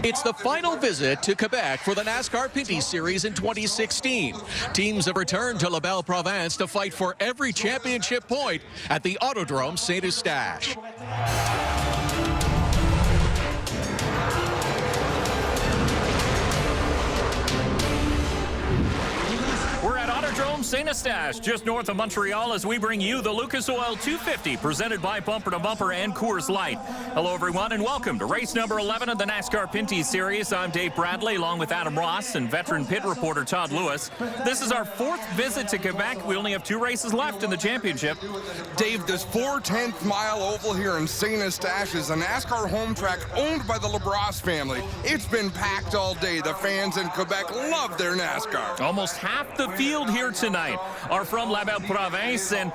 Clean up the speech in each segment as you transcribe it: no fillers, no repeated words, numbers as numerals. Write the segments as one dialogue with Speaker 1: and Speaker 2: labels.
Speaker 1: It's the final visit to Quebec for the NASCAR Pinty Series in 2016. Teams have returned to La Belle Province to fight for every championship point at the Autodrome Saint-Eustache.
Speaker 2: We're at Autodrome Saint-Eustache, just north of Montreal, as we bring you the Lucas Oil 250, presented by Bumper to Bumper and Coors Light. Hello, everyone, and welcome to race number 11 of the NASCAR Pinty Series. I'm Dave Bradley, along with Adam Ross and veteran pit reporter Todd Lewis. This is our fourth visit to Quebec. We only have 2 races left in the championship.
Speaker 3: Dave, this 4/10 mile oval here in Saint-Eustache is a NASCAR home track owned by the LaBrosse family. It's been packed all day. The fans in Quebec love their NASCAR.
Speaker 2: Almost half the field here tonight are from La Belle Province, and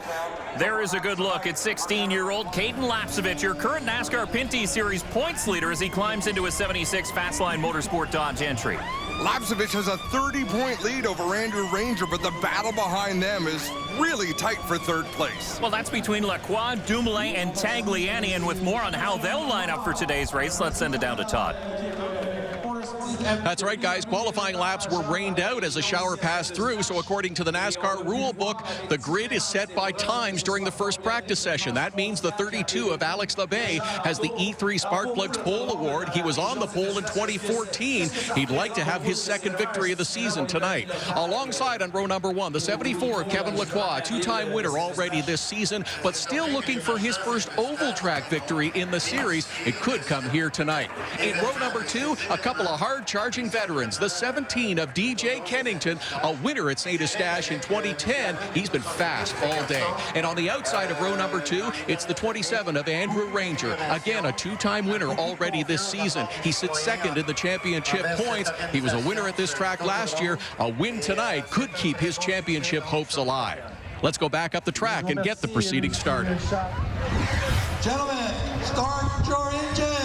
Speaker 2: there is a good look at 16-year-old Caden Lapcevich, your current NASCAR Pinty Series points leader, as he climbs into his 76 Fastline Motorsport Dodge entry.
Speaker 3: Lapcevich has a 30-point lead over Andrew Ranger, but the battle behind them is really tight for third place.
Speaker 2: Well, that's between Lacroix, Dumoulin, and Tagliani, and with more on how they'll line up for today's race, let's send it down to Todd.
Speaker 1: That's right, guys. Qualifying laps were rained out as a shower passed through, so according to the NASCAR rule book, the grid is set by times during the first practice session. That means the 32 of Alex Labbé has the E3 Sparkplugs Pole Award. He was on the pole in 2014. He'd like to have his second victory of the season tonight. Alongside on row number 1, the 74 of Kevin Lacroix, 2-time winner already this season, but still looking for his first oval track victory in the series. It could come here tonight. In row number 2, a couple of hard-charging veterans. The 17 of DJ Kennington, a winner at Saint-Eustache in 2010. He's been fast all day. And on the outside of row number 2, it's the 27 of Andrew Ranger. Again, a 2-time winner already this season. He sits second in the championship points. He was a winner at this track last year. A win tonight could keep his championship hopes alive. Let's go back up the track and get the proceedings started.
Speaker 4: Gentlemen, start your engines.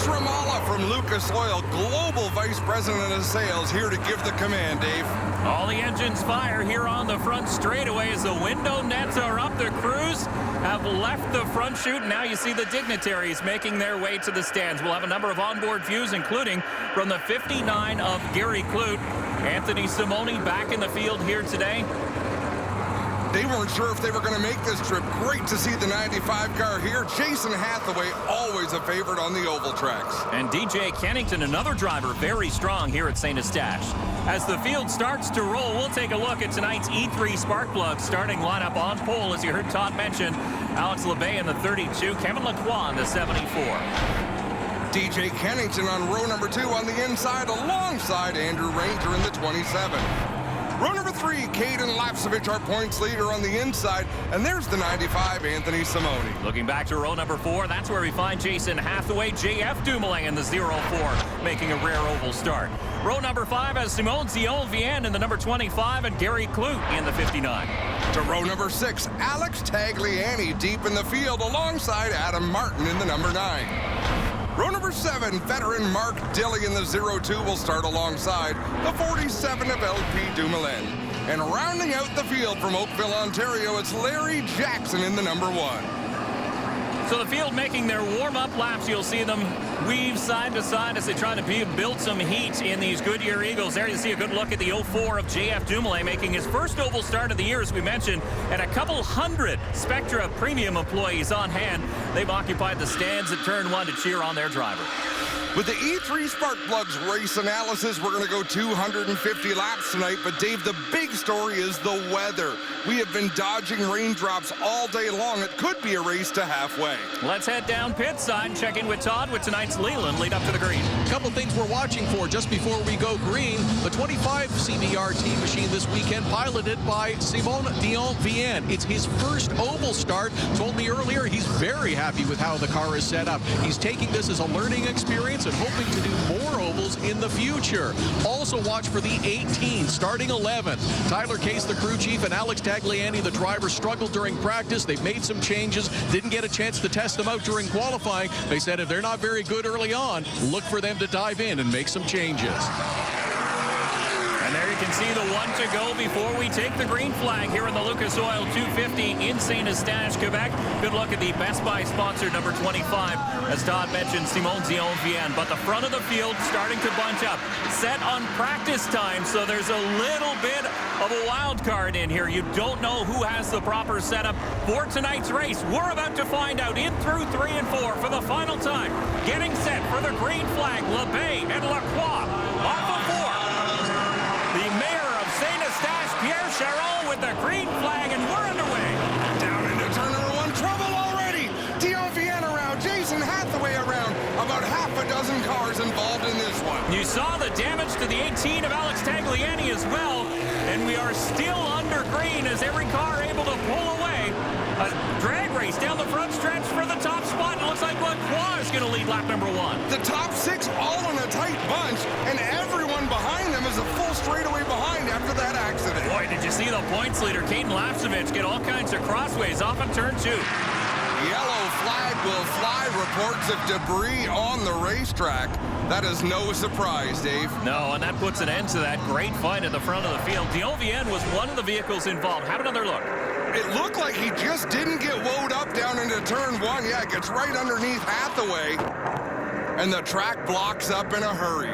Speaker 3: Ramala from Lucas Oil, Global Vice President of Sales, here to give the command, Dave.
Speaker 2: All the engines fire here on the front straightaway as the window nets are up. The crews have left the front chute. Now you see the dignitaries making their way to the stands. We'll have a number of onboard views, including from the 59 of Gary Clute. Anthony Simone back in the field here today.
Speaker 3: They weren't sure if they were going to make this trip. Great to see the 95 car here. Jason Hathaway, always a favorite on the oval tracks.
Speaker 2: And DJ Kennington, another driver, very strong here at Saint-Eustache. As the field starts to roll, we'll take a look at tonight's E3 Sparkplug starting lineup on pole. As you heard Todd mention, Alex Labbé in the 32, Kevin Lacroix in the 74.
Speaker 3: DJ Kennington on row number 2 on the inside, alongside Andrew Ranger in the 27. Row number 3, Caden Lapcevich, our points leader on the inside. And there's the 95, Anthony Simone.
Speaker 2: Looking back to row number 4, that's where we find Jason Hathaway, JF Dumoulin in the 04, making a rare oval start. Row number 5 has Simone Zion-Vienne in the number 25 and Gary Clute in the 59.
Speaker 3: To row number 6, Alex Tagliani deep in the field alongside Adam Martin in the number 9. Row number 7, veteran Mark Dilley in the 02 will start alongside the 47 of LP Dumoulin. And rounding out the field from Oakville, Ontario, it's Larry Jackson in the number 1.
Speaker 2: So the field making their warm-up laps. You'll see them weave side to side as they try to build some heat in these Goodyear Eagles. There you see a good look at the 04 of JF Dumoulin making his first oval start of the year, as we mentioned, and a couple hundred Spectra Premium employees on hand. They've occupied the stands at turn 1 to cheer on their driver.
Speaker 3: With the E3 Sparkplugs race analysis, we're going to go 250 laps tonight. But, Dave, the big story is the weather. We have been dodging raindrops all day long. It could be a race to halfway.
Speaker 2: Let's head down pit side and check in with Todd with tonight's Leland lead up to the green.
Speaker 1: A couple things we're watching for just before we go green. The 25 CBR team machine this weekend, piloted by Simone Zion-Vienne. It's his first oval start. Told me earlier he's very happy with how the car is set up. He's taking this as a learning experience and hoping to do more ovals in the future. Also watch for the 18, starting 11th. Tyler Case, the crew chief, and Alex Tagliani, the driver, struggled during practice. They've made some changes, didn't get a chance to test them out during qualifying. They said if they're not very good early on, look for them to dive in and make some changes.
Speaker 2: And there you can can see the one to go before we take the green flag here in the Lucas Oil 250 in St. Eustache, Quebec. Good look at the Best Buy sponsor, number 25, as Todd mentioned, Simon Zion-Vienne. But the front of the field starting to bunch up. Set on practice time, so there's a little bit of a wild card in here. You don't know who has the proper setup for tonight's race. We're about to find out in through 3 and 4 for the final time. Getting set for the green flag, LeBay and Lacroix off of 4. The mayor of St. Eustache, Pierre Charon, with the green flag, and we're underway.
Speaker 3: Down into turn number 1, trouble already. Dion around, Jason Hathaway around. About half a dozen cars involved in this one.
Speaker 2: You saw the damage to the 18 of Alex Tagliani as well, and we are still under green as every car able to pull away. A drag race down the front stretch for the top spot. It looks like Lacroix is going to lead lap number 1.
Speaker 3: The top 6 all in a tight bunch, and everyone behind them is a full straightaway behind after that accident.
Speaker 2: Boy, did you see the points leader, Caden Lapsevich, get all kinds of crossways off of turn 2.
Speaker 3: Yellow flag will fly. Reports of debris on the racetrack. That is no surprise, Dave.
Speaker 2: No, and that puts an end to that great fight at the front of the field. Dion-Vienne was one of the vehicles involved. Have another look.
Speaker 3: It looked like he just didn't get woed up down into turn 1. Yeah, it gets right underneath Hathaway, and the track blocks up in a hurry.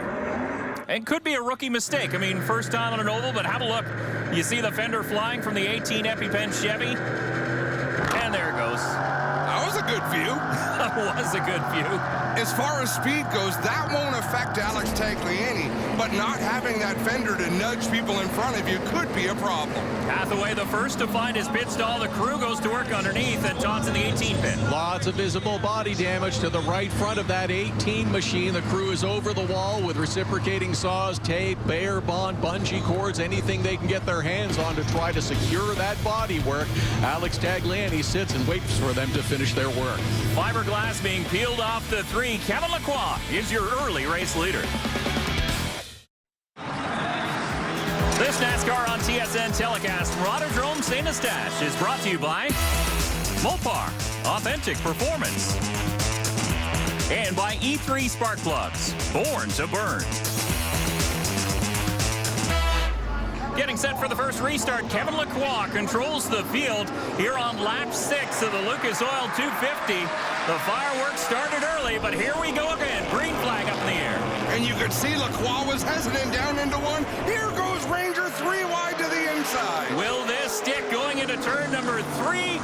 Speaker 2: It could be a rookie mistake. I mean, first time on an oval, but have a look. You see the fender flying from the 18 EpiPen Chevy, and there it goes.
Speaker 3: That was a good view.
Speaker 2: That was a good view.
Speaker 3: As far as speed goes, that won't affect Alex Tagliani, but not having that fender to nudge people in front of you could be a problem.
Speaker 2: Hathaway, the first to find his pit stall. The crew goes to work underneath, and Todd's in the 18 pit.
Speaker 1: Lots of visible body damage to the right front of that 18 machine. The crew is over the wall with reciprocating saws, tape, bare bond, bungee cords, anything they can get their hands on to try to secure that body work. Alex Tagliani sits and waits for them to finish their work.
Speaker 2: Fiberglass being peeled off the 3. Kevin Lacroix is your early race leader. This NASCAR on TSN telecast from Autodrome St. Eustache is brought to you by Mopar, authentic performance, and by E3 Spark Plugs, born to burn. Getting set for the first restart, Kevin Lacroix controls the field here on lap 6 of the Lucas Oil 250. The fireworks started early, but here we go again. Green flag up in the air.
Speaker 3: And you could see Lacroix was hesitant down into 1. Here goes Ranger 3 wide to the inside.
Speaker 2: Will this stick going into turn number 3?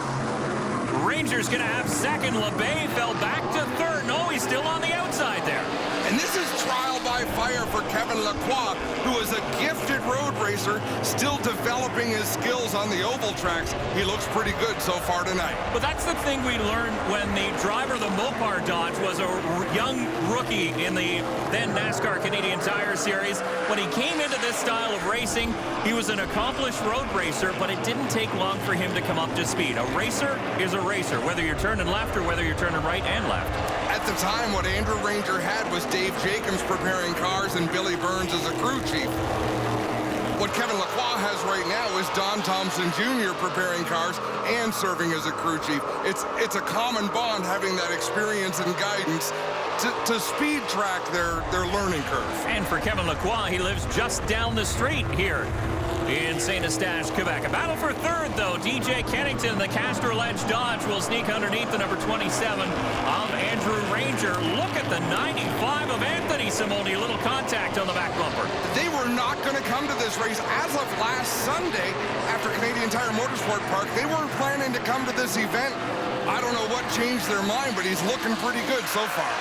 Speaker 2: Ranger's going to have second. LeBay fell back to third. No, he's still on the outside there.
Speaker 3: And this is trial by fire for Kevin Lacroix, who is a gifted road racer, still developing his skills on the oval tracks. He looks pretty good so far tonight.
Speaker 2: But that's the thing we learned when the driver of the Mopar Dodge was a young rookie in the then NASCAR Canadian Tire Series. When he came into this style of racing, he was an accomplished road racer, but it didn't take long for him to come up to speed. A racer is a racer, whether you're turning left or whether you're turning right and left.
Speaker 3: At the time, what Andrew Ranger had was Dave Jacobs preparing cars and Billy Burns as a crew chief. What Kevin Lacroix has right now is Don Thompson Jr. preparing cars and serving as a crew chief. It's a common bond having that experience and guidance to speed track their learning curve.
Speaker 2: And for Kevin Lacroix, he lives just down the street here in St. Eustache, Quebec. A battle for third, though. DJ Kennington, the Castro Ledge Dodge, will sneak underneath the number 27 of Andrew Ranger. Look at the 95 of Anthony Simoni. A little contact on the back bumper.
Speaker 3: They were not going to come to this race as of last Sunday after Canadian Tire Motorsport Park. They weren't planning to come to this event. I don't know what changed their mind, but he's looking pretty good so far.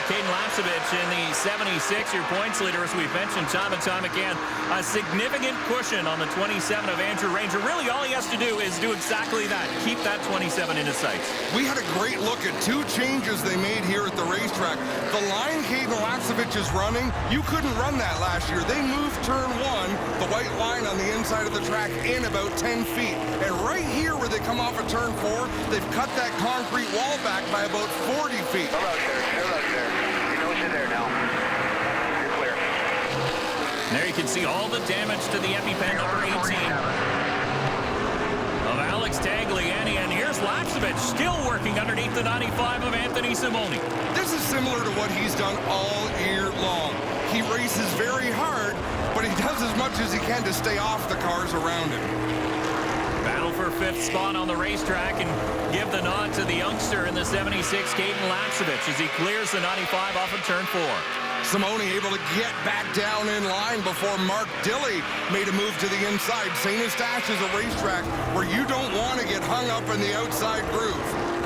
Speaker 2: Caden Lapsevich in the 76, your points leader, as we've mentioned time and time again. A significant cushion on the 27 of Andrew Ranger. Really, all he has to do is do exactly that. Keep that 27 in his sights.
Speaker 3: We had a great look at 2 changes they made here at the racetrack. The line Caden Lapsevich is running, you couldn't run that last year. They moved turn 1, the white line on the inside of the track, in about 10 feet. And right here where they come off of turn 4, they've cut that concrete wall back by about 40 feet.
Speaker 5: Hold out there. You know you're there now. You're clear.
Speaker 2: There you can see all the damage to the EpiPen number 18 of Alex Tagliani. And here's Lapsevich still working working underneath the 95 of Anthony Simoni.
Speaker 3: This is similar to what he's done all year long. He races very hard, but he does as much as he can to stay off the cars around him.
Speaker 2: Battle for fifth spot on the racetrack, and give the nod to the youngster in the 76, Caden Lapsevich, as he clears the 95 off of turn 4.
Speaker 3: Simoni able to get back down in line before Mark Dilley made a move to the inside. St. Eustache is a racetrack where you don't want to get hung up in the outside groove.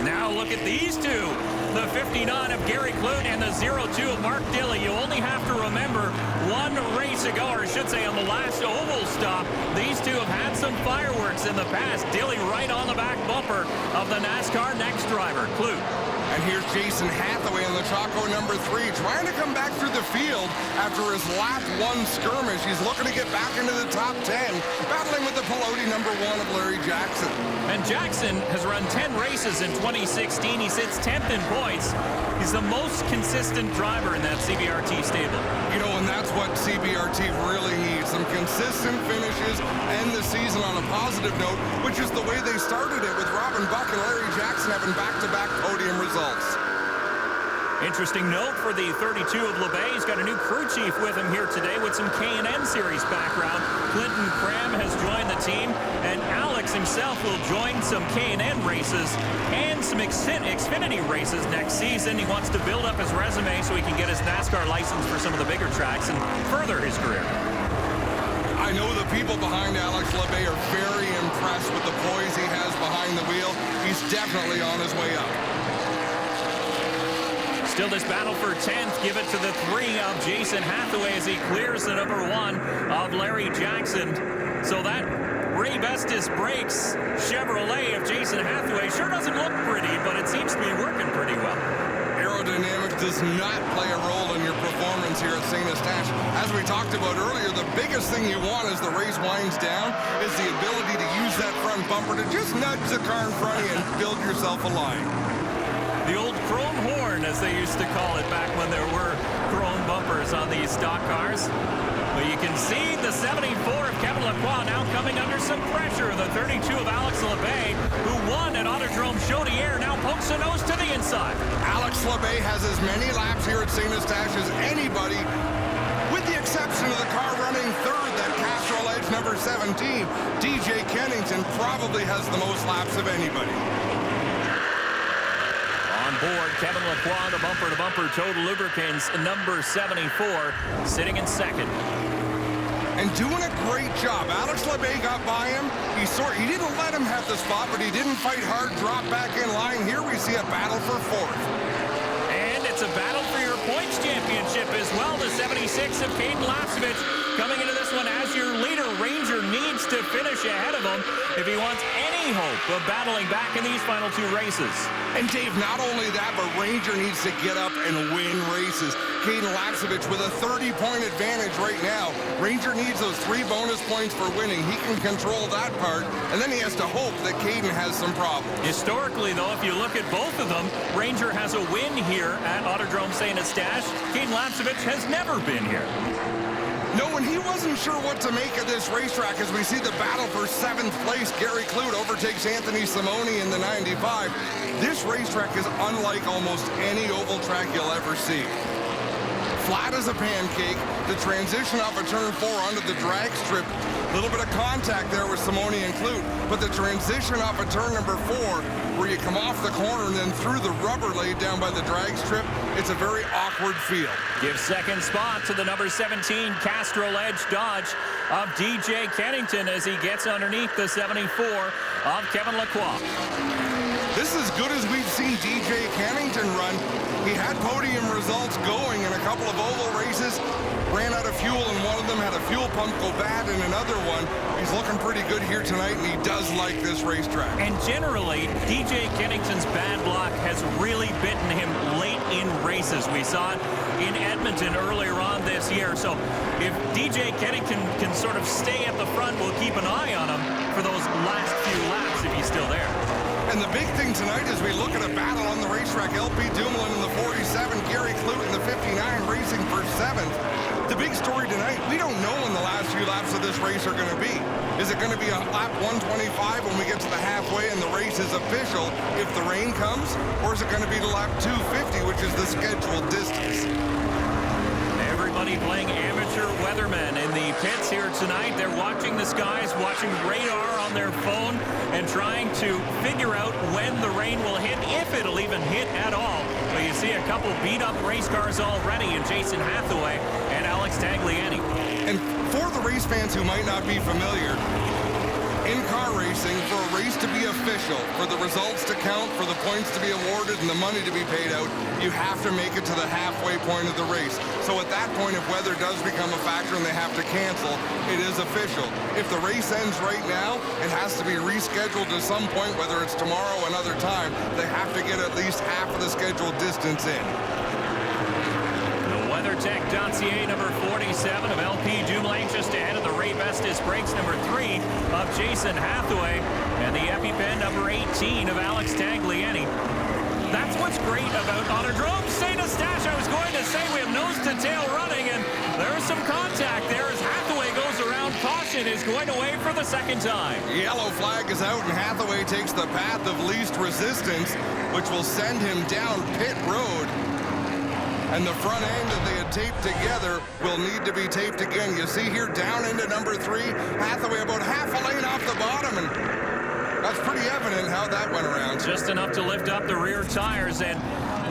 Speaker 2: Now look at these two. The 59 of Gary Clute and the 02 of Mark Dilley. You only have to remember one race ago, or I should say on the last oval stop, these two have had some fireworks in the past. Dilley right on the back bumper of the NASCAR next driver, Clute.
Speaker 3: And here's Jason Hathaway in the Chaco number 3, trying to come back through the field after his lap 1 skirmish. He's looking to get back into the top 10, battling with the Pelote number 1 of Larry Jackson. And
Speaker 2: Jackson has run 10 races in 2016. He sits 10th in points. He's the most consistent driver in that CBRT stable.
Speaker 3: You know, and that's what CBRT really needs. Some consistent finishes, end the season on a positive note, which is the way they started it with Robin Buck and Larry Jackson having back-to-back podium results.
Speaker 2: Interesting note for the 32 of LeBay. He's got a new crew chief with him here today with some K&N Series background. Clinton Cram has joined the team, and Alex himself will join some K&N races and some Xfinity races next season. He wants to build up his resume so he can get his NASCAR license for some of the bigger tracks and further his career.
Speaker 3: I know the people behind Alex LeBay are very impressed with the poise he has behind the wheel. He's definitely on his way up.
Speaker 2: Still this battle for 10th. Give it to the 3 of Jason Hathaway as he clears the number 1 of Larry Jackson. So that Ray Bestis brakes Chevrolet of Jason Hathaway sure doesn't look pretty, but it seems to be working pretty well.
Speaker 3: Aerodynamics does not play a role in your performance here at St. Eustache. As we talked about earlier, the biggest thing you want as the race winds down is the ability to use that front bumper to just nudge the car in front of you and build yourself a line.
Speaker 2: The old chrome horn, as they used to call it back when there were chrome bumpers on these stock cars. But you can see the 74 of Kevin Lacroix now coming under some pressure. The 32 of Alex LeBay, who won at Autodrome Chaudière, now pokes the nose to the inside.
Speaker 3: Alex LeBay has as many laps here at St. Eustache as anybody, with the exception of the car running third, that Castrol Edge number 17. DJ Kennington probably has the most laps of anybody.
Speaker 2: Board, Kevin Lacroix, the bumper-to-bumper Total Lubricants, number 74, sitting in second.
Speaker 3: And doing a great job. Alex LeBay got by him. He didn't let him have the spot, but he didn't fight hard, drop back in line. Here we see a battle for 4th.
Speaker 2: And it's a battle for your points championship as well. The 76 of Caden Lapsevich coming into this one as your leader. Ranger needs to finish ahead of him if he wants any hope of battling back in these final 2 races.
Speaker 3: And Dave, not only that, but Ranger needs to get up and win races. Caden Lapsevich with a 30-point advantage right now. Ranger needs those 3 bonus points for winning. He can control that part, and then he has to hope that Caden has some problems.
Speaker 2: Historically, though, if you look at both of them, Ranger has a win here at Autodrome St. Eustache. Caden Lapsevich has never been here.
Speaker 3: No, and he wasn't sure what to make of this racetrack as we see the battle for 7th place. Gary Clute overtakes Anthony Simoni in the 95. This racetrack is unlike almost any oval track you'll ever see. Flat as a pancake, the transition off of turn 4 onto the drag strip. A little bit of contact there with Simoni and Clute, but the transition off of turn number 4, where you come off the corner and then through the rubber laid down by the drag strip, it's a very awkward field.
Speaker 2: Give second spot to the number 17 Castrol Edge Dodge of DJ Kennington as he gets underneath the 74 of Kevin Lacroix.
Speaker 3: This is as good as we've seen DJ Kennington run. He had podium results going in a couple of oval races, ran out of fuel in one of them, had a fuel pump go bad in another one. He's looking pretty good here tonight, and he does like this racetrack.
Speaker 2: And generally, DJ Kennington's bad luck has really bitten him late in races. We saw it in Edmonton earlier on this year. So if DJ Kennington can sort of stay at the front, we'll keep an eye on him for those last few laps if he's still there.
Speaker 3: And the big thing tonight is we look at a battle on the racetrack. LP Dumoulin in the 47, Gary Clute in the 59 racing for 7th. The big story tonight, we don't know when the last few laps of this race are going to be. Is it going to be a lap 125 when we get to the halfway and the race is official if the rain comes? Or is it going to be to lap 250, which is the scheduled distance?
Speaker 2: Everybody playing amateur weathermen in the pits here tonight. They're watching the skies, watching radar on their phone, and trying to figure out when the rain will hit, if it'll even hit at all. But you see a couple beat-up race cars already in Jason Hathaway and Alex Tagliani.
Speaker 3: And for the race fans who might not be familiar, in car racing, for a race to be official, for the results to count, for the points to be awarded and the money to be paid out, you have to make it to the halfway point of the race. So at that point, if weather does become a factor and they have to cancel, it is official. If the race ends right now, it has to be rescheduled to some point, whether it's tomorrow or another time. They have to get at least half of the scheduled distance in.
Speaker 2: WeatherTech.ca number 47 of LP Dumoulin just ahead of the Ray Vestas Brakes number 3 of Jason Hathaway and the EpiPen number 18 of Alex Tagliani. That's what's great about Autodrome St. Eustache. I was going to say we have nose-to-tail running, and there's some contact there as Hathaway goes around. Caution is going away for the second time.
Speaker 3: Yellow flag is out, and Hathaway takes the path of least resistance, which will send him down pit road. And the front end that they had taped together will need to be taped again. You see here down into number 3, Hathaway about half a lane off the bottom, and that's pretty evident how that went around.
Speaker 2: Just enough to lift up the rear tires, and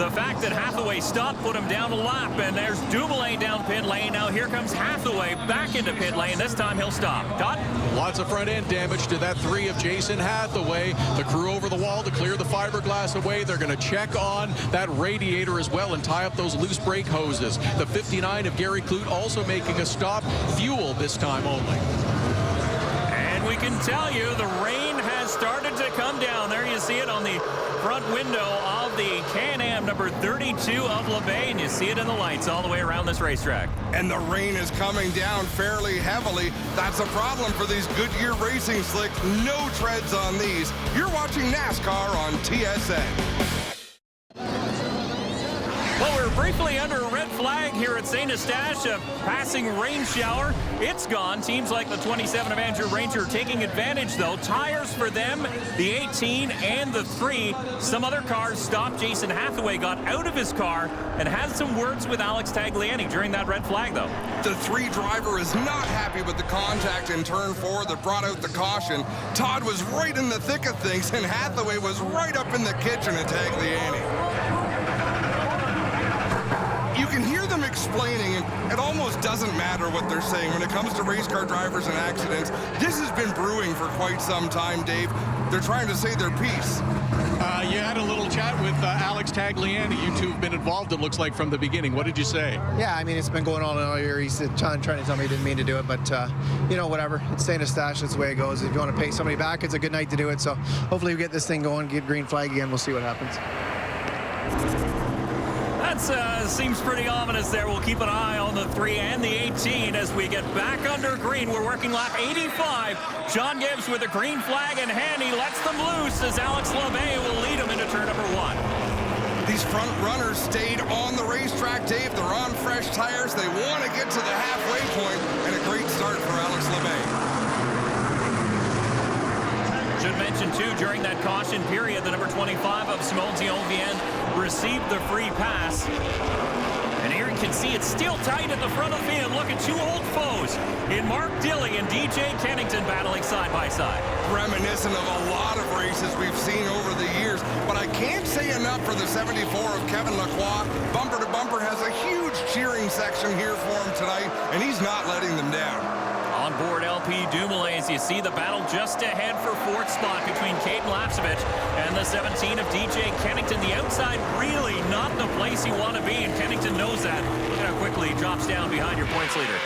Speaker 2: the fact that Hathaway stopped put him down a lap, and there's Dumoulin down pit lane. Now here comes Hathaway back into pit lane. This time he'll stop. Todd?
Speaker 1: Lots of front end damage to that 3 of Jason Hathaway. The crew over the wall to clear the fiberglass away. They're going to check on that radiator as well and tie up those loose brake hoses. The 59 of Gary Clute also making a stop. Fuel this time only.
Speaker 2: And we can tell you the rain has started to come down. There you see it on the front window of the Can-Am number 32 of LeBay, and you see it in the lights all the way around this racetrack.
Speaker 3: And the rain is coming down fairly heavily. That's a problem for these Goodyear racing slicks. No treads on these. You're watching NASCAR on TSN.
Speaker 2: Well, we're briefly under a red flag here at St. Eustache. A passing rain shower. It's gone. Teams like the 27 of Andrew Ranger taking advantage, though. Tires for them, the 18 and the 3. Some other cars stopped. Jason Hathaway got out of his car and had some words with Alex Tagliani during that red flag, though.
Speaker 3: The 3 driver is not happy with the contact in turn 4 that brought out the caution. Todd was right in the thick of things, and Hathaway was right up in the kitchen of Tagliani. You can hear them explaining, and it almost doesn't matter what they're saying when it comes to race car drivers and accidents. This has been brewing for quite some time, Dave. They're trying to say their piece.
Speaker 1: You had a little chat with Alex Tagliani. You two have been involved, it looks like, from the beginning. What did you say?
Speaker 6: Yeah, I mean, it's been going on all year. He's trying to tell me he didn't mean to do it, but, you know, whatever. It's St. Eustache. That's the way it goes. If you want to pay somebody back, it's a good night to do it. So hopefully we get this thing going, get green flag again. We'll see what happens.
Speaker 2: That seems pretty ominous there. We'll keep an eye on the 3 and the 18 as we get back under green. We're working lap 85. John Gibbs with a green flag in hand. He lets them loose as Alex LeBay will lead him into turn number 1.
Speaker 3: These front runners stayed on the racetrack, Dave. They're on fresh tires. They want to get to the halfway point, and a great start for Alex LeBay.
Speaker 2: Should mention, too, during that caution period, the number 25 of Simone Vienne received the free pass. And here you can see it's still tight at the front of the field. Look at 2 old foes in Mark Dilley and DJ Kennington battling side by side.
Speaker 3: Reminiscent of a lot of races we've seen over the years, but I can't say enough for the 74 of Kevin Lacroix. Bumper to Bumper has a huge cheering section here for him tonight, and he's not letting them down.
Speaker 2: On board LP Dumoulin, as you see the battle just ahead for 4th spot between Caden Lapsevich and the 17 of DJ Kennington. The outside really not the place you want to be, and Kennington knows that. Look at how quickly he drops down behind your points leader.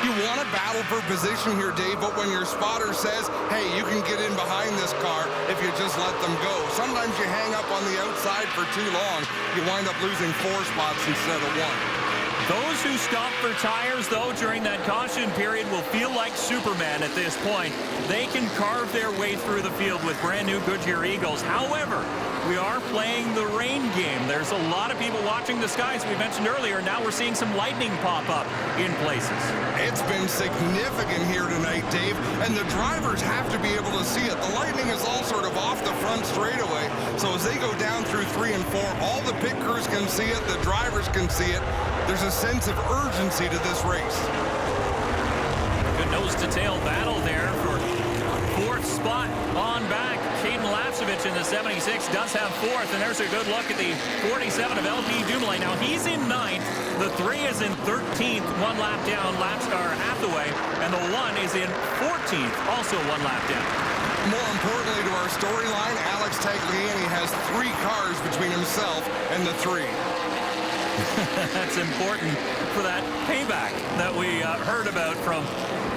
Speaker 3: You want to battle for position here, Dave, but when your spotter says, hey, you can get in behind this car if you just let them go. Sometimes you hang up on the outside for too long. You wind up losing 4 spots instead of 1.
Speaker 2: Those who stop for tires, though, during that caution period will feel like Superman at this point. They can carve their way through the field with brand new Goodyear Eagles. However, we are playing the rain game. There's a lot of people watching the skies. We mentioned earlier, now we're seeing some lightning pop up in places.
Speaker 3: It's been significant here tonight, Dave, and the drivers have to be able to see it. The lightning is all sort of off the front straightaway, so as they go down through 3 and 4, all the pit crews can see it, the drivers can see it. There's a sense of urgency to this race.
Speaker 2: Good nose-to-tail battle there for 4th spot on back. Caden Lapsevich in the 76 does have 4th, and there's a good look at the 47 of LP Dumoulin. Now he's in 9th, the 3 is in 13th, 1 lap down, Hathaway, and the 1 is in 14th, also 1 lap down.
Speaker 3: More importantly to our storyline, Alex Tagliani has 3 cars between himself and the 3.
Speaker 2: That's important for that payback that we heard about from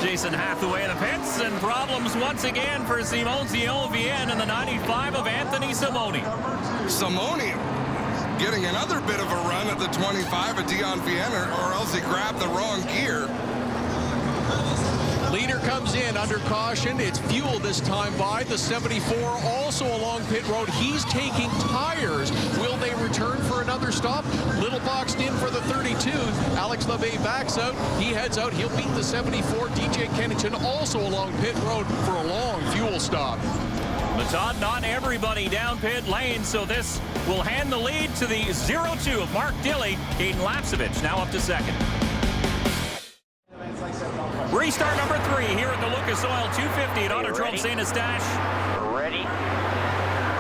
Speaker 2: Jason Hathaway in the pits, and problems once again for Simon Zion in the 95 of Anthony Simoni.
Speaker 3: Simoni getting another bit of a run at the 25 of Dion Vienna, or else he grabbed the wrong gear.
Speaker 1: Leader comes in under caution. It's Fuel this time by the 74, also along pit road. He's taking tires. Will they return for another stop? Little boxed in for the 32. Alex LeBay backs out. He heads out. He'll beat the 74. DJ Kennington also along pit road for a long fuel stop.
Speaker 2: Todd, not everybody down pit lane, so this will hand the lead to the 02 of Mark Dilley. Caden Lapsevich now up to 2nd. Restart number 3 here at the Lucas Oil 250 at Autodrome St. Eustache.
Speaker 5: Ready.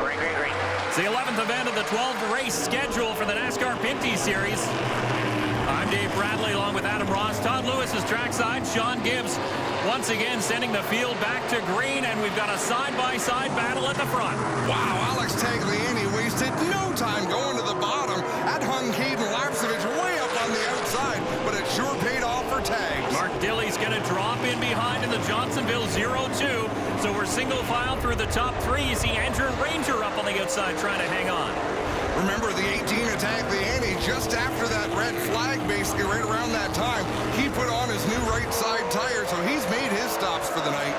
Speaker 5: Green, green, green.
Speaker 2: It's the 11th event of the 12th race schedule for the NASCAR Pinty Series. I'm Dave Bradley along with Adam Ross. Todd Lewis is trackside. Sean Gibbs once again sending the field back to green, and we've got a side-by-side battle at the front.
Speaker 3: Wow, Alex Tagliani wasted no time going to the bottom. That hung Caden Lapsevich way up on the outside, but it sure paid off for tags.
Speaker 2: Mark Dilley's going to drop in behind in the Johnsonville 02. So we're single file through the top 3. You see Andrew Ranger up on the outside trying to hang on.
Speaker 3: Remember the 18 of Tagliani, just after that red flag, basically right around that time, he put on his new right side tire, so he's made his stops for the night.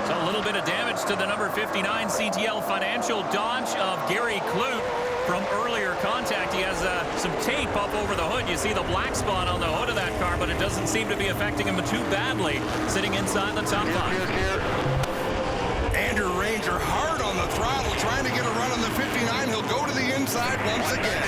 Speaker 2: So a little bit of damage to the number 59 CTL Financial Dodge of Gary Clute from earlier contact. He has some tape up over the hood. You see the black spot on the hood of that car, but it doesn't seem to be affecting him too badly, sitting inside the top 5.
Speaker 3: Andrew Ranger hard on the throttle, trying to get a run on the 59. He'll go to the inside once again.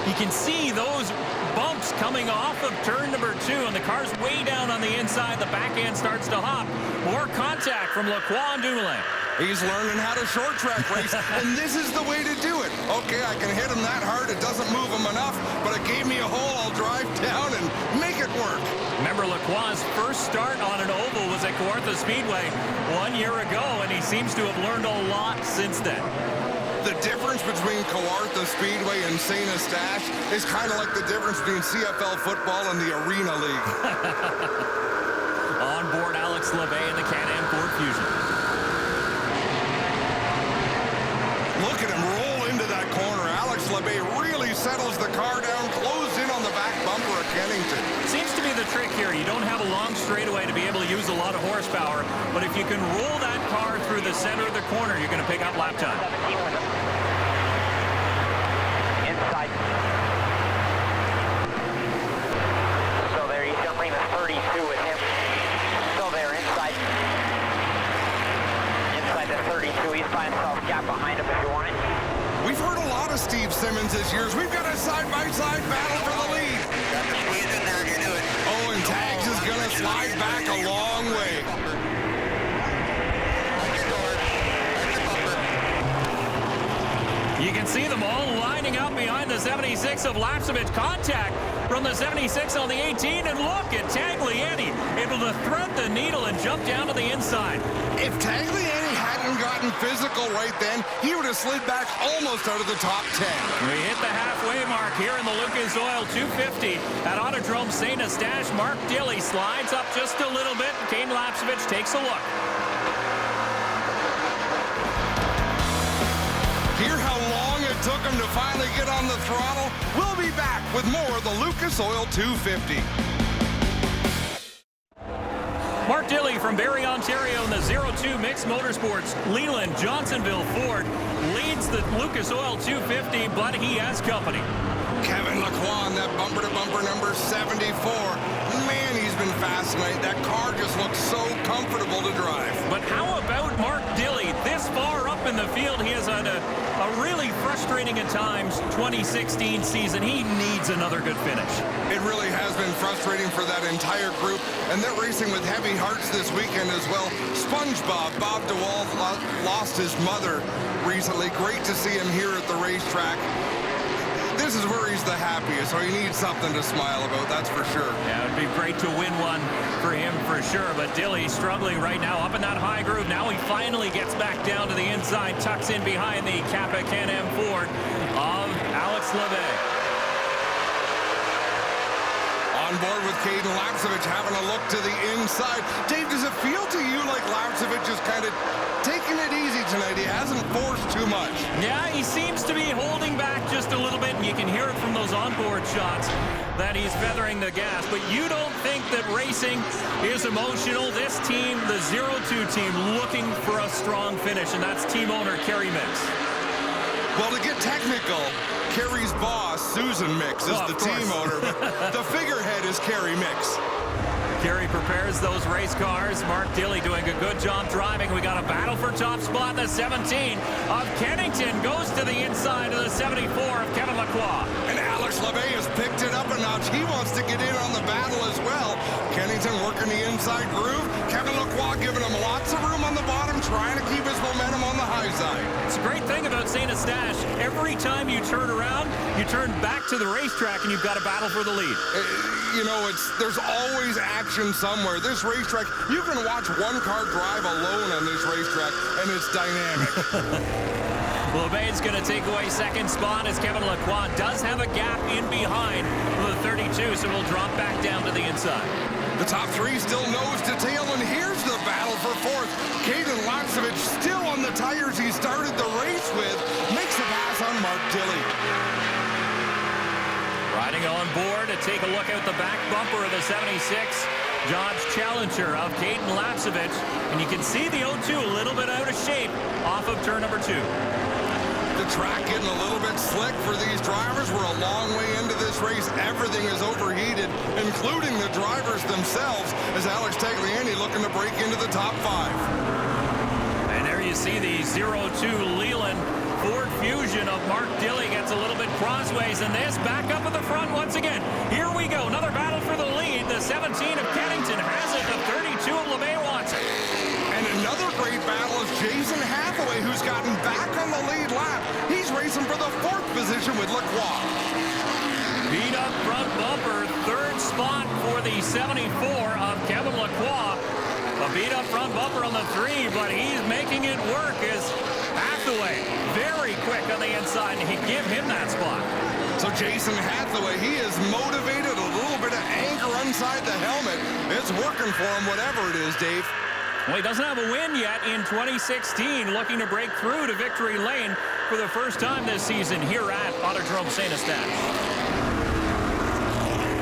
Speaker 2: You can see those bumps coming off of turn number 2, and the car's way down on the inside. The back end starts to hop. More contact from Laquan Dumoulin.
Speaker 3: He's learning how to short track race, and this is the way to do it. Okay, I can hit him that hard. It doesn't move him enough, but it gave me a hole. I'll drive down and make it work. Remember,
Speaker 2: Laquan's first start on an oval was at Kawartha Speedway 1 year ago, and he seems to have learned a lot since then.
Speaker 3: The difference between Kawartha Speedway and St. Eustache is kind of like the difference between CFL football and the Arena League.
Speaker 2: On board Alex LeBay in the Can-Am Ford Fusion.
Speaker 3: Look at him roll into that corner. Alex LeBay really settles the car down, closed in on the back bumper of Kennington.
Speaker 2: Seems to be the trick here. You don't have a long straightaway to be able to use a lot of horsepower, but if you can roll that car through the center of the corner, you're going to pick up lap time.
Speaker 5: Inside. So there, he's going to bring the 32 with him. So there, inside. Inside the 32, he's by himself. Gap behind him if you want it.
Speaker 3: We've heard a lot of Steve Simmons this year. We've got a side-by-side battle for the lead.
Speaker 5: Got the squeeze in there, you knew it.
Speaker 3: Oh, and Tags is going to slide back a long way.
Speaker 2: You can see them all lining up behind the 76 of Lapsevich. Contact from the 76 on the 18, and look at Tagliani able to thread the needle and jump down to the inside.
Speaker 3: If Tagliani hadn't gotten physical right then, he would have slid back almost out of the top 10.
Speaker 2: We hit the halfway mark here in the Lucas Oil 250 at Autodrome St. Eustache. Mark Dilley slides up just a little bit. Caden Lapsevich takes a look.
Speaker 3: Hear how long a it took him to finally get on the throttle. We'll be back with more of the Lucas Oil 250.
Speaker 2: Mark Dilley from Barrie, Ontario in the 02 Mixed Motorsports. Leland Johnsonville Ford leads the Lucas Oil 250, but he has company.
Speaker 3: Kevin Lacroix on that bumper-to-bumper number 74. Man, he's been fast tonight. That car just looks so comfortable to drive.
Speaker 2: But how about Mark Dilley? This far up in the field, he has had a really frustrating at times 2016 season. He needs another good finish.
Speaker 3: It really has been frustrating for that entire group, and they're racing with heavy hearts this weekend as well. SpongeBob, Bob DeWalt, lost his mother recently. Great to see him here at the racetrack. This is where he's the happiest, so he needs something to smile about, that's for sure.
Speaker 2: Yeah, it'd be great to win one for him for sure, but Dilley struggling right now up in that high groove. Now he finally gets back down to the inside, tucks in behind the Kappa Can-Am Ford of Alex LeBay.
Speaker 3: On board with Caden Lapcevich, having a look to the inside. Dave, does it feel to you like Lapcevich is kind of taking it easy tonight? He hasn't forced too much.
Speaker 2: Yeah, he seems to be holding back just a little bit, and you can hear it from those onboard shots that he's feathering the gas. But you don't think that racing is emotional? This team, the 02 team, looking for a strong finish, and that's team owner Kerry Mix.
Speaker 3: Well, to get technical, Kerry's boss, Susan Mix, is the team owner, but the figurehead is Kerry Mix.
Speaker 2: Kerry prepares those race cars. Mark Dilley doing a good job driving. We got a battle for top spot. The 17 of Kennington goes to the inside of the 74 of Kevin Lacroix.
Speaker 3: And Alex LeBay has picked it up a notch. He wants to get in on the battle as well. Kennington working the inside groove. Kevin Lacroix giving him lots of room on the bottom, trying to keep his momentum on the high side.
Speaker 2: It's a great thing about St. Eustache. Every time you turn around, you turn back to the racetrack and you've got a battle for the lead.
Speaker 3: You know, there's always action somewhere. This racetrack, you can watch one car drive alone on this racetrack, and it's dynamic.
Speaker 2: LeBay's going to take away second spot as Kevin Lacroix does have a gap in behind the 32, so we'll drop back down to the inside.
Speaker 3: The top three still nose to tail, and here's the battle for fourth. Caden Lapcevich still on the tires he started the race with, makes a pass on Mark Dilley.
Speaker 2: Riding on board to take a look at the back bumper of the 76 Dodge Challenger of Caden Lapcevich, and you can see the 02 a little bit out of shape off of turn number 2.
Speaker 3: The track getting a little bit slick for these drivers. We're a long way into this race. Everything is overheated, including the drivers themselves, as Alex Tagliani looking to break into the top 5.
Speaker 2: And there you see the 02 Leland Ford Fusion of Mark Dilley gets a little bit crossways, and this back up at the front once again. Here we go, another battle for the lead. The 17 of Kennington has it, the 32 of LeBay wants it.
Speaker 3: And another great battle is Jason Hathaway, who's gotten back on the lead lap. He's racing for the 4th position with Lacroix.
Speaker 2: Beat up front bumper, 3rd spot for the 74 of Kevin Lacroix. A beat up front bumper on the 3, but he's making it work as Hathaway very quick on the inside, and he give him that spot.
Speaker 3: So Jason Hathaway, he is motivated, a little bit of anger inside the helmet. It's working for him, whatever it is, Dave.
Speaker 2: Well, he doesn't have a win yet in 2016, looking to break through to victory lane for the first time this season here at Autodrome St. Eustache.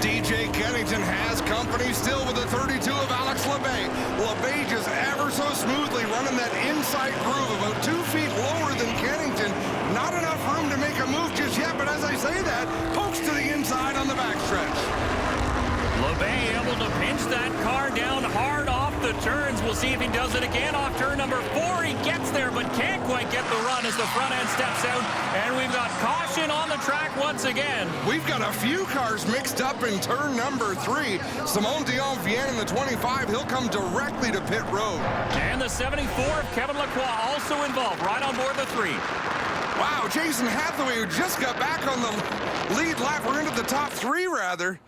Speaker 3: DJ Kennington has company still with the 32 of Alex LeBay. LeBay just ever so smoothly running that inside groove about 2 feet lower than Kennington. Not enough room to make a move just yet, but as I say that, pokes to the inside on the backstretch.
Speaker 2: LeBay able to pinch that car down hard off the turns. We'll see if he does it again off turn number 4. He gets there, but can't quite get the run as the front end steps out. And we've got caution on the track once again.
Speaker 3: We've got a few cars mixed up in turn number 3. Simone Dion-Vienne in the 25. He'll come directly to pit road.
Speaker 2: And the 74 of Kevin Lacroix also involved, right on board the 3.
Speaker 3: Wow, Jason Hathaway, who just got back on the lead lap. We're into the top 3, rather.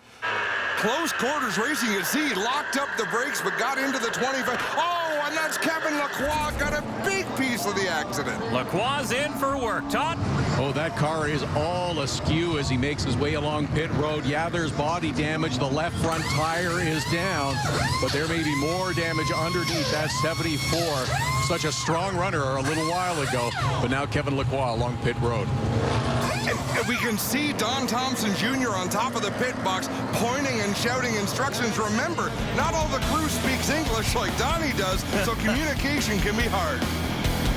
Speaker 3: close quarters racing. You see, he locked up the brakes but got into the 25. Oh, and that's Kevin Lacroix, got a big piece of the accident.
Speaker 2: Lacroix's in for work. Todd?
Speaker 1: Oh, that car is all askew as he makes his way along pit road. Yeah, there's body damage. The left front tire is down, but there may be more damage underneath that 74. Such a strong runner a little while ago, but now Kevin Lacroix along pit road.
Speaker 3: And we can see Don Thompson Jr. on top of the pit box pointing and shouting instructions. Remember, not all the crew speaks English like Donnie does, so communication can be hard.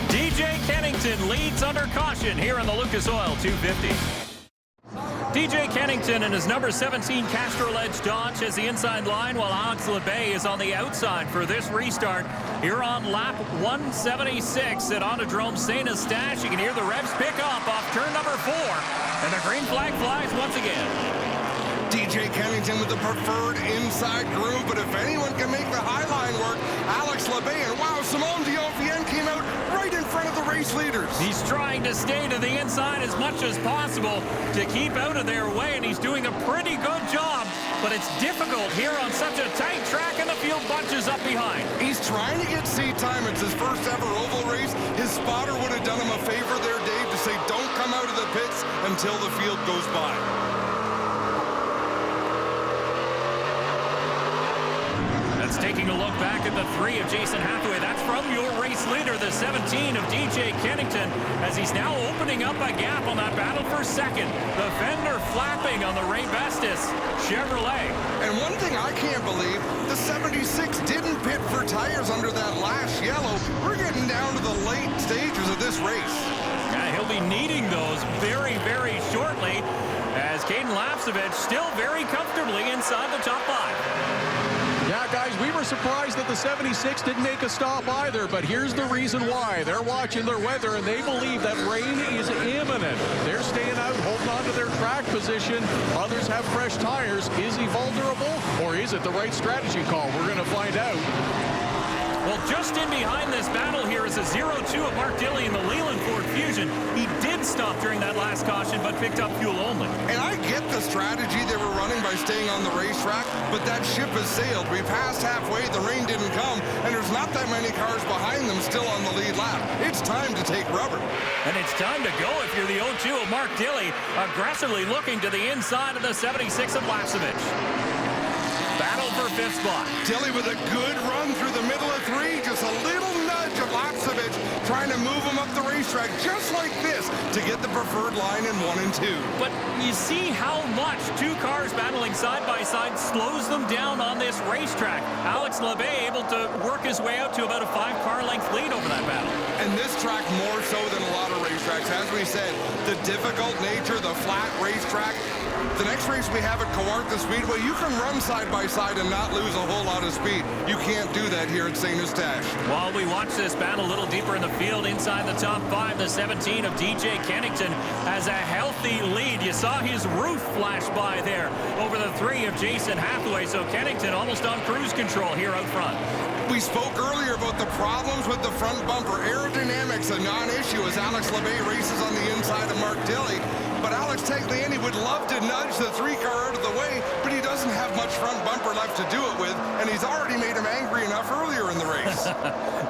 Speaker 2: DJ Kennington leads under caution here in the Lucas Oil 250. DJ Kennington and his number 17 Castrol Edge Dodge has the inside line, while Alex LeBay is on the outside for this restart here on lap 176 at Autodrome St. Eustache. You can hear the revs pick up off turn number 4, and the green flag flies once again.
Speaker 3: DJ Kennington with the preferred inside groove, but if anyone can make the high line work, Alex LeBay. And wow, Simone Diopien came out right in front of the race leaders.
Speaker 2: He's trying to stay to the inside as much as possible to keep out of their way, and he's doing a pretty good job, but it's difficult here on such a tight track, and the field bunches up behind.
Speaker 3: He's trying to get seat time. It's his first ever oval race. His spotter would have done him a favor there, Dave, to say don't come out of the pits until the field goes by.
Speaker 2: Taking a look back at the 3 of Jason Hathaway. That's from your race leader, the 17 of DJ Kennington, as he's now opening up a gap on that battle for second. The fender flapping on the Ray Bestis Chevrolet.
Speaker 3: And one thing I can't believe, the 76 didn't pit for tires under that last yellow. We're getting down to the late stages of this race.
Speaker 2: Yeah, he'll be needing those very, very shortly, as Caden Lapsevich still very comfortably inside the top 5.
Speaker 1: Yeah, guys, we were surprised that the 76 didn't make a stop either, but here's the reason why. They're watching their weather, and they believe that rain is imminent. They're staying out, holding on to their track position. Others have fresh tires. Is he vulnerable, or is it the right strategy call? We're going to find out.
Speaker 2: Well, just in behind this battle here is a 0-2 of Mark Dilley in the Leland Ford Fusion. He did stop during that last caution, but picked up fuel only.
Speaker 3: And I get the strategy they were running by staying on the racetrack, but that ship has sailed. We passed halfway, the rain didn't come, and there's not that many cars behind them still on the lead lap. It's time to take rubber.
Speaker 2: And it's time to go if you're the 0-2 of Mark Dilley, aggressively looking to the inside of the 76 of Lapsevich. Battle for 5th spot.
Speaker 3: Dilley with a good run through the middle of 3. Just a little nudge of Lapsevich trying to move him up the racetrack just like this to get the preferred line in 1 and 2.
Speaker 2: But you see how much 2 cars battling side by side slows them down on this racetrack. Alex LeBay able to work his way out to about a 5-car length lead over that battle.
Speaker 3: And this track more so than a lot of racetracks. As we said, the difficult nature, the flat racetrack. The next race we have at Kawartha Speedway, you can run side by side and not lose a whole lot of speed. You can't do that here at St. Eustache.
Speaker 2: While we watch this battle a little deeper in the field, inside the top 5, the 17 of DJ Kennington has a healthy lead. You saw his roof flash by there over the 3 of Jason Hathaway, so Kennington almost on cruise control here out front.
Speaker 3: We spoke earlier about the problems with the front bumper. Aerodynamics a non-issue as Alex LeBay races on the inside of Mark Dilley. But Alex Tagliani would love to nudge the 3-car out of the way, but he doesn't have much front bumper left to do it with, and he's already made him angry enough earlier in the race.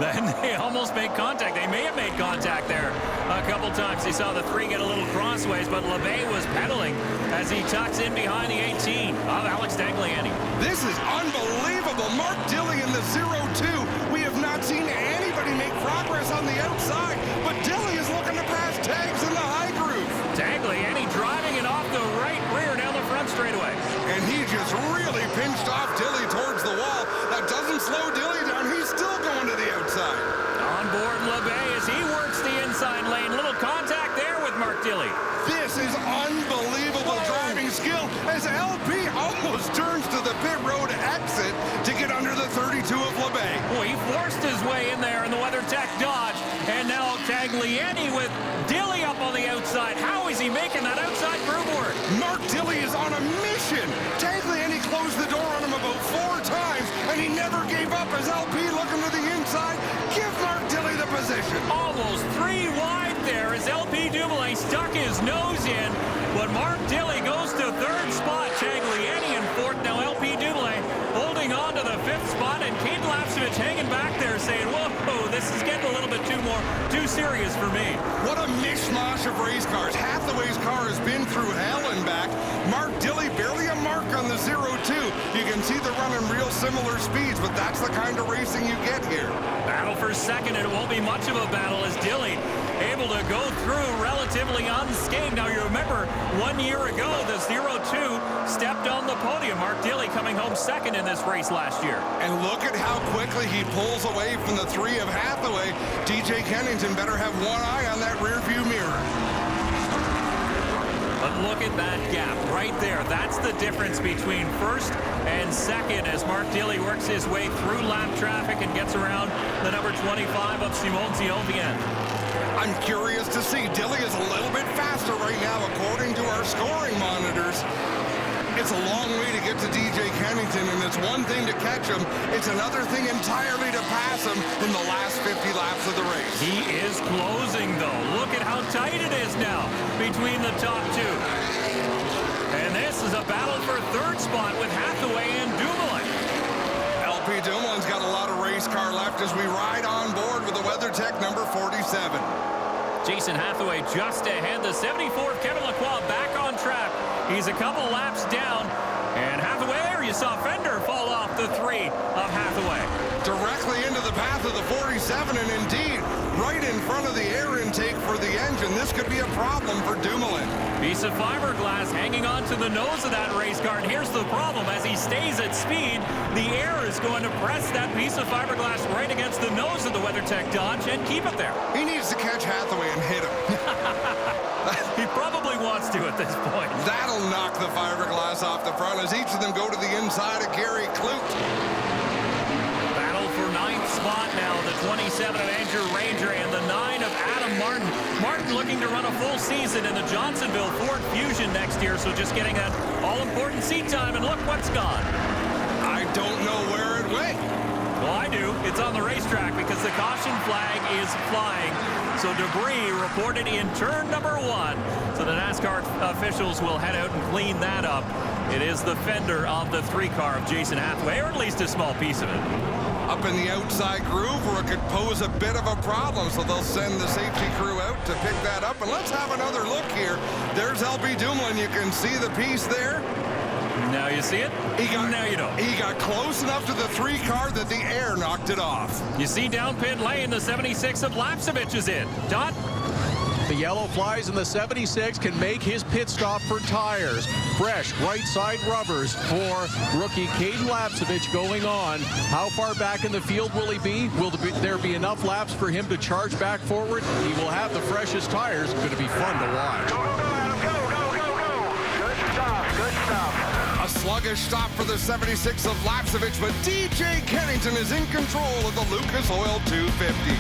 Speaker 2: Then they almost made contact. They may have made contact there a couple times. He saw the 3 get a little crossways, but LeBay was pedaling as he tucks in behind the 18 of Alex Tagliani.
Speaker 3: This is unbelievable. Mark Dilley in the 0-2. We have not seen anybody make progress on the outside, but Dilley is looking to pass Tags in the high groove.
Speaker 2: Tagliani driving it off the right rear down the front straightaway.
Speaker 3: And he just really pinched off Dilley towards the wall. That doesn't slow Dilley down. He's still going to the outside.
Speaker 2: On board LeBay as he works the inside lane. Little contact there with Mark Dilley.
Speaker 3: This is unbelievable driving skill as LP almost turns to the pit road exit to get under the 32 of LeBay.
Speaker 2: Well, he forced his way in there in the WeatherTech Dodge. And now Tagliani with Dilley up on the outside. How is he making that outside groove work?
Speaker 3: Mark Dilley is on a mission. Tagliani closed the door on him about 4 times, and he never gave up as LP looking to the inside. Give Mark Dilley the position.
Speaker 2: Almost 3 wide there as LP Dumoulin stuck his nose in. But Mark Dilley goes to 3rd spot. Tagliani in 4th. Now LP 5th spot, and Kate Lapsevich hanging back there saying, whoa, this is getting a little bit too serious for me.
Speaker 3: What a mishmash of race cars. Hathaway's car has been through hell and back. Mark Dilley barely a mark on the 0-2. You can see they're running real similar speeds, but that's the kind of racing you get here.
Speaker 2: Battle for second, and it won't be much of a battle as Dilley able to go through relatively unscathed. Now, you remember 1 year ago, the 0-2 stepped on the podium. Mark Dilley coming home second in this race last year.
Speaker 3: And look at how quickly he pulls away from the 3 of Hathaway. DJ Kennington better have one eye on that rearview mirror.
Speaker 2: But look at that gap right there. That's the difference between first and second as Mark Dilley works his way through lap traffic and gets around the number 25 of Simon Ziovien.
Speaker 3: I'm curious to see. Dilley is a little bit faster right now according to our scoring monitors. It's a long way to get to DJ Kennington, and it's one thing to catch him. It's another thing entirely to pass him in the last 50 laps of the race.
Speaker 2: He is closing, though. Look at how tight it is now between the top two. And this is a battle for third spot with Hathaway and Dumoulin.
Speaker 3: LP Dumoulin's got a lot of race car left as we ride on board with the WeatherTech number 47.
Speaker 2: Jason Hathaway just ahead. The 74th Kevin Lacroix back on track. He's a couple laps down. And Hathaway there, you saw Fender fall off the 3 of Hathaway.
Speaker 3: Directly into the path of the 47, and indeed, right in front of the air intake for the engine. This could be a problem for Dumoulin.
Speaker 2: Piece of fiberglass hanging on to the nose of that race car. And here's the problem. As he stays at speed, the air is going to press that piece of fiberglass right against the nose of the WeatherTech Dodge and keep it there.
Speaker 3: He needs to catch Hathaway and hit him.
Speaker 2: He probably wants to at this point.
Speaker 3: That'll knock the fiberglass off the front as each of them go to the inside of Gary Kloot.
Speaker 2: Battle for 9th spot now. The 27 of Andrew Ranger and the 9 of Adam Martin. Martin looking to run a full season in the Johnsonville Ford Fusion next year, so just getting that all-important seat time, and look what's gone.
Speaker 3: I don't know where it went.
Speaker 2: Well, I do. It's on the racetrack because the caution flag is flying. So debris reported in turn number 1. So the NASCAR officials will head out and clean that up. It is the fender of the 3 car of Jason Hathaway, or at least a small piece of it.
Speaker 3: Up in the outside groove where it could pose a bit of a problem, so they'll send the safety crew out to pick that up. And let's have another look here. There's LP Dumoulin. You can see the piece there.
Speaker 2: Now you see it? Now you don't.
Speaker 3: He got close enough to the 3 car that the air knocked it off.
Speaker 2: You see down pit lane, the 76 of Lapsevich is in. Dot.
Speaker 1: The yellow flies in the 76 can make his pit stop for tires. Fresh right side rubbers for rookie Caden Lapsevich going on. How far back in the field will he be? Will there be enough laps for him to charge back forward? He will have the freshest tires. It's going to be fun to watch.
Speaker 5: Go, Adam, go. Good stuff, good stuff.
Speaker 3: A sluggish stop for the 76 of Lapsevich, but DJ Kennington is in control of the Lucas Oil 250.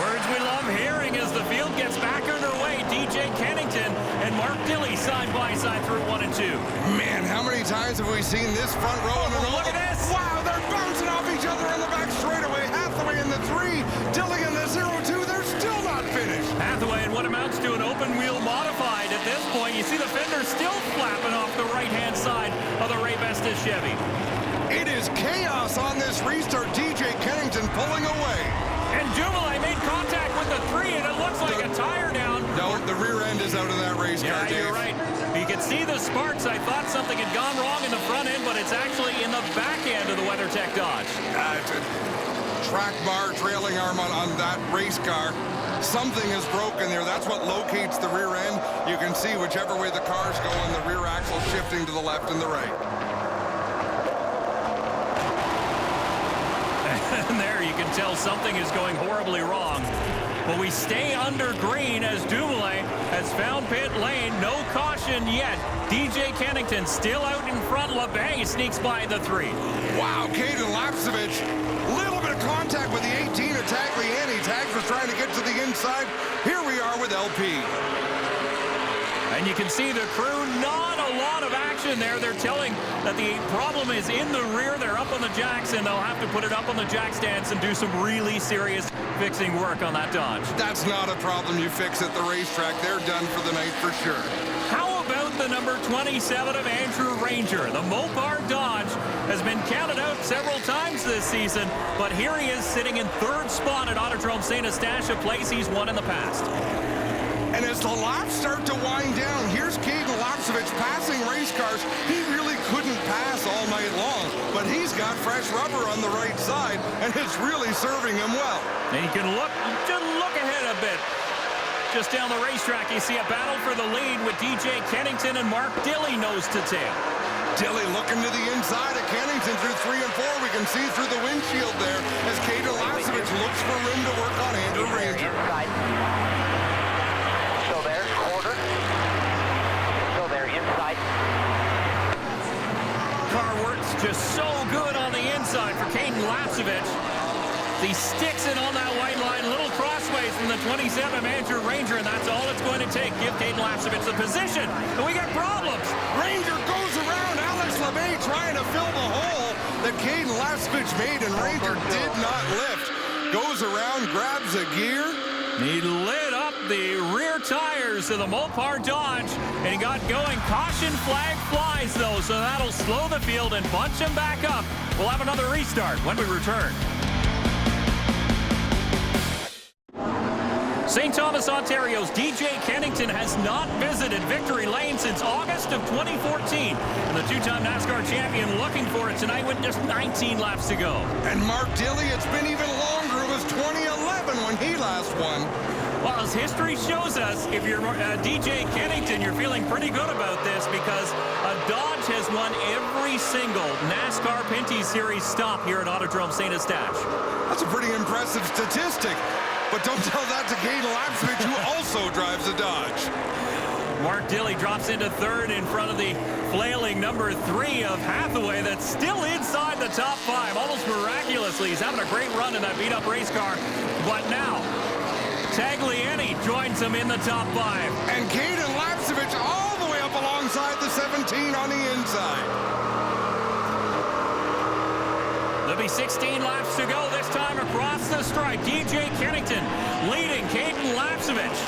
Speaker 2: Words we love hearing as the field gets back underway. DJ Kennington and Mark Dilley side by side through 1 and 2.
Speaker 3: Man, how many times have we seen this front row in a row?
Speaker 2: Look at this!
Speaker 3: Wow, they're bouncing off each other in the back straightaway. Hathaway in the 3, Dilley in the 0-2. They're still not finished.
Speaker 2: Hathaway in what amounts to an open wheel modified. At this point, you see the fender still flapping off the right-hand side of the Ray Vestas Chevy.
Speaker 3: It is chaos on this restart. DJ Kennington pulling away.
Speaker 2: And Dumoulin made contact with the 3, and it looks like a tire down.
Speaker 3: No, the rear end is out of that race car,
Speaker 2: Yeah,
Speaker 3: Dave.
Speaker 2: you're right. You can see the sparks. I thought something had gone wrong in the front end, but it's actually in the back end of the WeatherTech Dodge.
Speaker 3: It's a track bar, trailing arm on that race car. Something is broken there. That's what locates the rear end. You can see whichever way the car's going, the rear axle shifting to the left and the right.
Speaker 2: And there you can tell something is going horribly wrong. But we stay under green as Dumoulin has found pit lane. No caution yet. DJ Kennington still out in front. LeBay sneaks by the 3.
Speaker 3: Wow, Caden Lapsevich. Little bit of contact with the 18 of Tagliani. Tags was trying to get to the inside. Here we are with LP.
Speaker 2: And you can see the crew, not a lot of action there. They're telling that the problem is in the rear. They're up on the jacks, and they'll have to put it up on the jack stands and do some really serious fixing work on that Dodge.
Speaker 3: That's not a problem you fix at the racetrack. They're done for the night for sure.
Speaker 2: How about the number 27 of Andrew Ranger? The Mopar Dodge has been counted out several times this season, but here he is sitting in third spot at Autodrome St. Eustache, a place he's won in the past.
Speaker 3: And as the laps start to wind down, here's Caden Lapsevich passing race cars. He really couldn't pass all night long, but he's got fresh rubber on the right side, and it's really serving him well.
Speaker 2: And you can just look ahead a bit. Just down the racetrack, you see a battle for the lead with DJ Kennington and Mark Dilley nose to tail.
Speaker 3: Dilley looking to the inside of Kennington through 3 and 4. We can see through the windshield there as Caden Lapsevich looks for room to work on Andrew Ranger.
Speaker 5: Inside. So there, quarter. So there, inside.
Speaker 2: Car works just so good on the inside for Caden Lapsevich. He sticks it on that white line, a little crossways from the 27 Andrew Ranger, and that's all it's going to take. Give Caden Lapsevich the position, and we got problems.
Speaker 3: Ranger goes around Alex LeBay trying to fill the hole that Caden Lapsevich made, and Ranger did not lift. Goes around, grabs a gear.
Speaker 2: He lit up the rear tires of the Mopar Dodge, and he got going. Caution flag flies, though, so that'll slow the field and bunch him back up. We'll have another restart when we return. St. Thomas, Ontario's DJ Kennington has not visited Victory Lane since August of 2014. And the two-time NASCAR champion looking for it tonight with just 19 laps to go.
Speaker 3: And Mark Dilley, it's been even longer. It was 2011 when he last won.
Speaker 2: Well, as history shows us, if you're DJ Kennington, you're feeling pretty good about this because Dodge has won every single NASCAR Pinty Series stop here at Autodrome St. Eustache.
Speaker 3: That's a pretty impressive statistic. But don't tell that to Caden Lapsevich, who also drives a Dodge.
Speaker 2: Mark Dilley drops into third in front of the flailing number 3 of Hathaway that's still inside the top 5. Almost miraculously, he's having a great run in that beat-up race car. But now, Tagliani joins him in the top 5.
Speaker 3: And Caden Lapsevich all the way up alongside the 17 on the inside.
Speaker 2: There'll be 16 laps to go this time across the stripe. DJ Kennington leading Caden Lapsevich.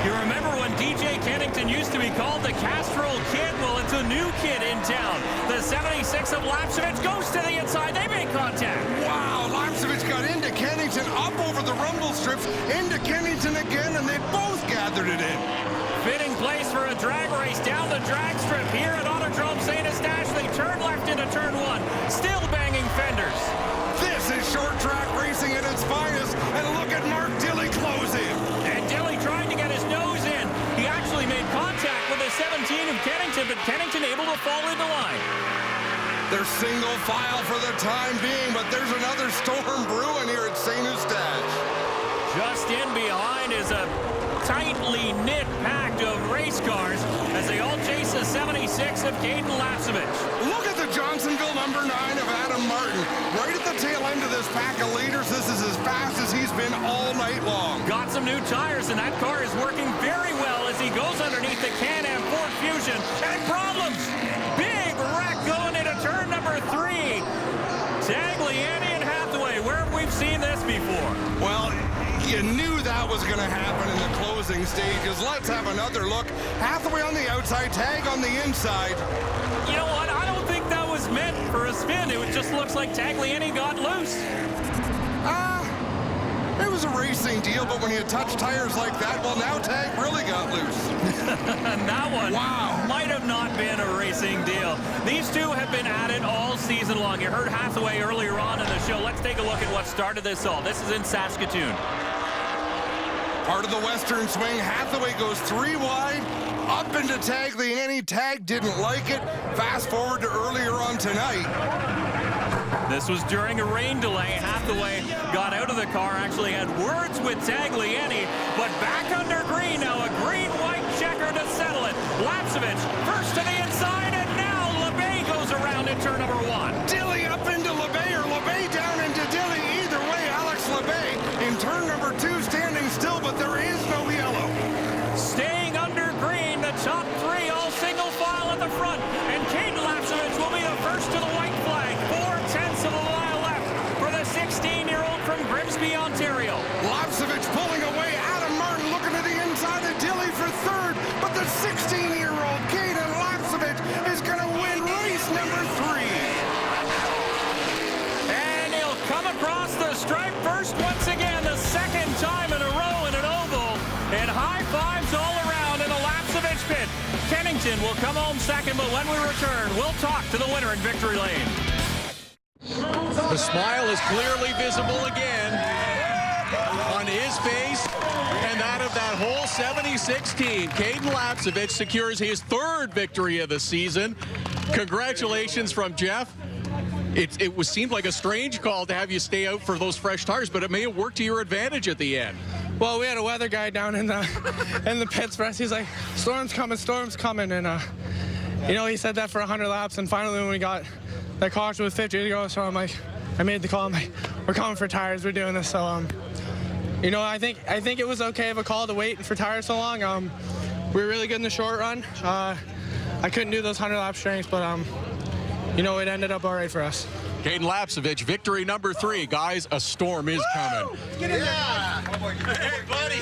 Speaker 2: You remember when DJ Kennington used to be called the Castrol Kid? Well, it's a new kid in town. The 76 of Lapsevich goes to the inside. They make contact.
Speaker 3: Wow, Lapsevich got into Kennington, up over the rumble strips, into Kennington again, and they both gathered it in.
Speaker 2: Fitting place for a drag race down the drag strip here at Autodrome St. Eustache. They turn left into turn 1, still banging fenders.
Speaker 3: This is short track racing at its finest, and look at Mark Dilley closing.
Speaker 2: And Dilley trying to get his nose in. He actually made contact with the 17 of Kennington, but Kennington able to fall in the line.
Speaker 3: They're single file for the time being, but there's another storm brewing here at St. Eustache.
Speaker 2: Just in behind is a tightly knit pack of race cars as they all chase the 76 of Caden Lapsevich.
Speaker 3: Look at the Johnsonville number 9 of Adam Martin. Right at the tail end of this pack of leaders, this is as fast as he's been all night long.
Speaker 2: Got some new tires, and that car is working very well as he goes underneath the Can-Am Ford Fusion. And problems! Big wreck going into turn number 3. Tagliani and Hathaway, where have we seen this before?
Speaker 3: Well, you knew that was going to happen in the closing stages. Let's have another look. Hathaway on the outside, Tag on the inside.
Speaker 2: You know what? I don't think that was meant for a spin. It just looks like Tagliani got loose.
Speaker 3: It was a racing deal, but when you touch tires like that, well, now Tag really got loose.
Speaker 2: And that one
Speaker 3: Wow.
Speaker 2: might have not been a racing deal. These two have been at it all season long. You heard Hathaway earlier on in the show. Let's take a look at what started this all. This is in Saskatoon.
Speaker 3: Part of the western swing, Hathaway goes 3 wide, up into Tagliani. Tag didn't like it. Fast forward to earlier on tonight.
Speaker 2: This was during a rain delay. Hathaway got out of the car, actually had words with Tagliani, but back under green now, a green-white checker to settle it. Lapsevich first to the inside, and now LeBay goes around in turn number 1.
Speaker 3: Dilley up into LeBay, or LeBay down into Dilley. Either way, Alex LeBay in turn number 2 standing still, but there is no yellow.
Speaker 2: Staying under Gillespie, Ontario.
Speaker 3: Lapsevich pulling away. Adam Martin looking to the inside of Dilly for third. But the 16-year-old Caden Lapsevich is going to win race number 3.
Speaker 2: And he'll come across the stripe first once again, the second time in a row in an oval. And high fives all around in a Lapsevich pit. Kennington will come home second, but when we return, we'll talk to the winner in victory lane.
Speaker 1: The smile is clearly visible again on his face and that of that whole 76 team. Caden Lapsevich secures his 3rd victory of the season. Congratulations from Jeff. It seemed like a strange call to have you stay out for those fresh tires, but it may have worked to your advantage at the end.
Speaker 7: Well, we had a weather guy down in the pits for us. He's like, storm's coming, and you know, he said that for 100 laps, and finally when we got that caution with 50 to go, so I'm like, I made the call. I'm like, we're coming for tires. We're doing this. So, you know, I think it was okay of a call to wait for tires so long. We were really good in the short run. I couldn't do those 100 lap strengths, but you know, it ended up all right for us.
Speaker 1: Caden Lapsevich, victory number 3. Guys, a storm is coming.
Speaker 3: Yeah. Hey, buddy.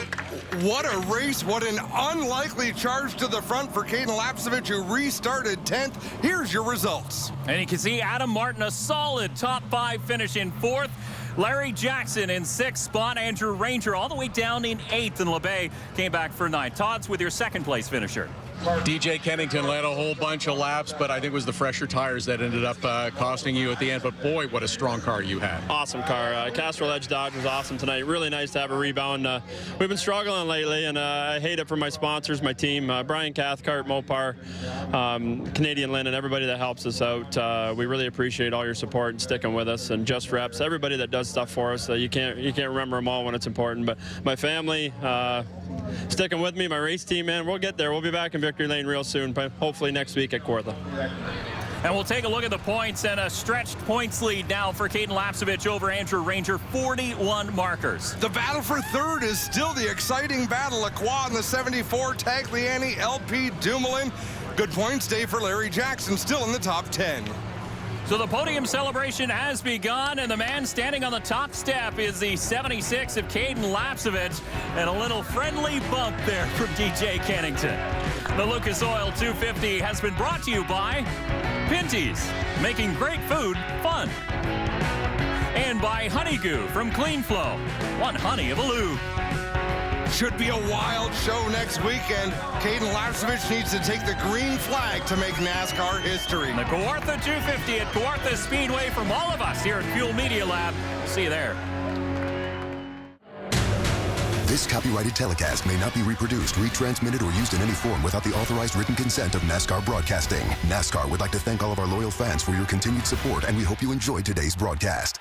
Speaker 3: What a race. What an unlikely charge to the front for Caden Lapsevich, who restarted 10th. Here's your results.
Speaker 2: And you can see Adam Martin, a solid top 5 finish in 4th. Larry Jackson in 6th spot. Andrew Ranger all the way down in 8th. And LeBay came back for 9th. Todd's with your 2nd place finisher.
Speaker 1: DJ Kennington led a whole bunch of laps, but I think it was the fresher tires that ended up costing you at the end. But boy, what a strong car you had.
Speaker 8: Awesome car. Castrol Edge Dodge was awesome tonight. Really nice to have a rebound. We've been struggling lately, and I hate it for my sponsors, my team, Brian Cathcart, Mopar, Canadian Lynn, and everybody that helps us out. We really appreciate all your support and sticking with us, and Just Reps, everybody that does stuff for us. You can't remember them all when it's important, but my family sticking with me, my race team, man, we'll get there. We'll be back in victory lane real soon, but hopefully next week at Kawartha.
Speaker 2: And we'll take a look at the points, and a stretched points lead now for Caden Lapsevich over Andrew Ranger, 41 markers.
Speaker 3: The battle for 3rd is still the exciting battle. Lacroix in the 74, Tagliani, LP Dumoulin. Good points day for Larry Jackson, still in the top 10.
Speaker 2: So the podium celebration has begun, and the man standing on the top step is the 76 of Caden Lapsevich, and a little friendly bump there from DJ Kennington. The Lucas Oil 250 has been brought to you by Pinty's, making great food fun. And by Honey Goo from Clean Flow, one honey of a lube.
Speaker 3: Should be a wild show next weekend. Caden Lapsevich needs to take the green flag to make NASCAR history.
Speaker 2: The Kawartha 250 at Kawartha Speedway from all of us here at Fuel Media Lab. See you there.
Speaker 9: This copyrighted telecast may not be reproduced, retransmitted, or used in any form without the authorized written consent of NASCAR Broadcasting. NASCAR would like to thank all of our loyal fans for your continued support, and we hope you enjoyed today's broadcast.